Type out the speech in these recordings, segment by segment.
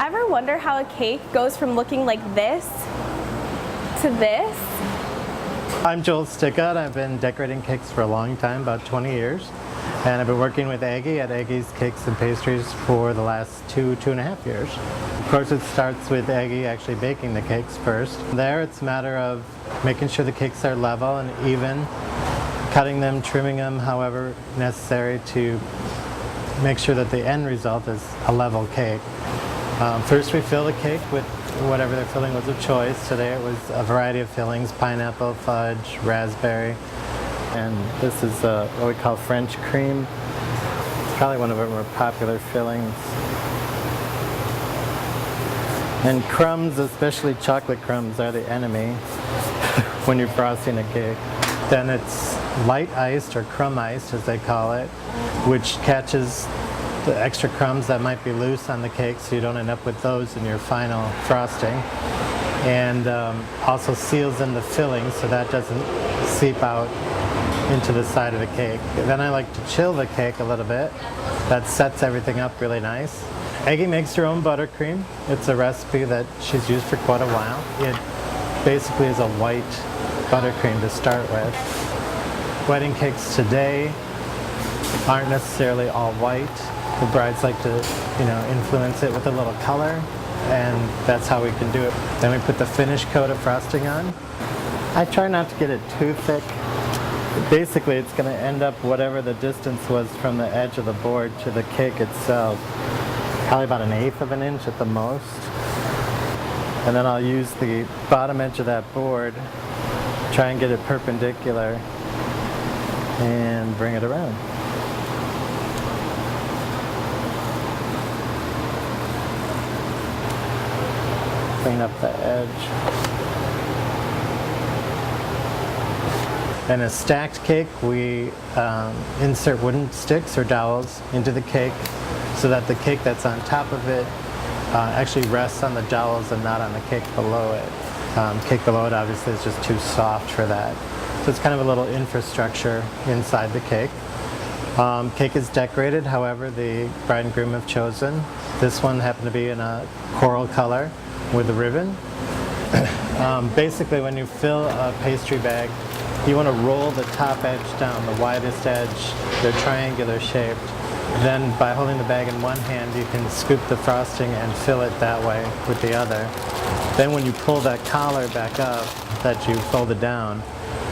Ever wonder how a cake goes from looking like this to this? I'm Joel Sticka. I've been decorating cakes for a long time, about 20 years. And I've been working with Aggie at Aggie's Cakes and Pastries for the last two and a half years. Of course, it starts with Aggie actually baking the cakes first. There, it's a matter of making sure the cakes are level and even, cutting them, trimming them, however necessary to make sure that the end result is a level cake. First, we fill the cake with whatever their filling was of choice. Today it was a variety of fillings: pineapple, fudge, raspberry, and this is what we call French cream. It's probably one of our more popular fillings. And crumbs, especially chocolate crumbs, are the enemy when you're frosting a cake. Then it's light iced, or crumb iced as they call it, which catches the extra crumbs that might be loose on the cake so you don't end up with those in your final frosting. And also seals in the filling so that doesn't seep out into the side of the cake. Then I like to chill the cake a little bit. That sets everything up really nice. Aggie makes her own buttercream. It's a recipe that she's used for quite a while. It basically is a white buttercream to start with. Wedding cakes today aren't necessarily all white. The brides like to, influence it with a little color, and that's how we can do it. Then we put the finished coat of frosting on. I try not to get it too thick. Basically, it's going to end up whatever the distance was from the edge of the board to the cake itself. Probably about 1/8 of an inch at the most. And then I'll use the bottom edge of that board, try and get it perpendicular, and bring it around. Clean up the edge. In a stacked cake, we insert wooden sticks or dowels into the cake so that the cake that's on top of it actually rests on the dowels and not on the cake below it. Cake below it obviously is just too soft for that. So it's kind of a little infrastructure inside the cake. Cake is decorated, however, the bride and groom have chosen. This one happened to be in a coral color with a ribbon. Basically, when you fill a pastry bag, you want to roll the top edge down, the widest edge. They're triangular shaped. Then by holding the bag in one hand, you can scoop the frosting and fill it that way with the other. Then when you pull that collar back up that you folded down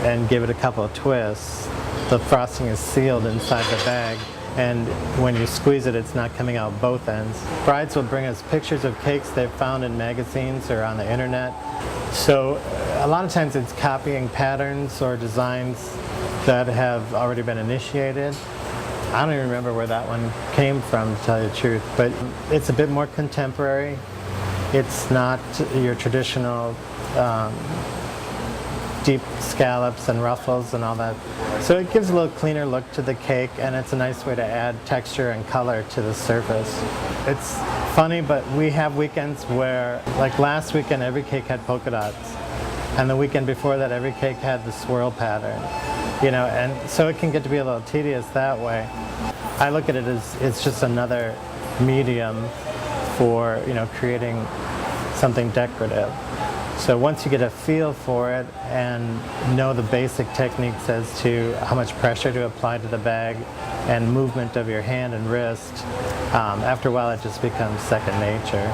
and give it a couple of twists, the frosting is sealed inside the bag, and when you squeeze it, it's not coming out both ends. Brides will bring us pictures of cakes they've found in magazines or on the internet. So a lot of times it's copying patterns or designs that have already been initiated. I don't even remember where that one came from, to tell you the truth, but it's a bit more contemporary. It's not your traditional deep scallops and ruffles and all that. So it gives a little cleaner look to the cake, and it's a nice way to add texture and color to the surface. It's funny, but we have weekends where, like last weekend, every cake had polka dots. And the weekend before that, every cake had the swirl pattern. And so it can get to be a little tedious that way. I look at it as it's just another medium for, creating something decorative. So once you get a feel for it and know the basic techniques as to how much pressure to apply to the bag and movement of your hand and wrist, after a while it just becomes second nature.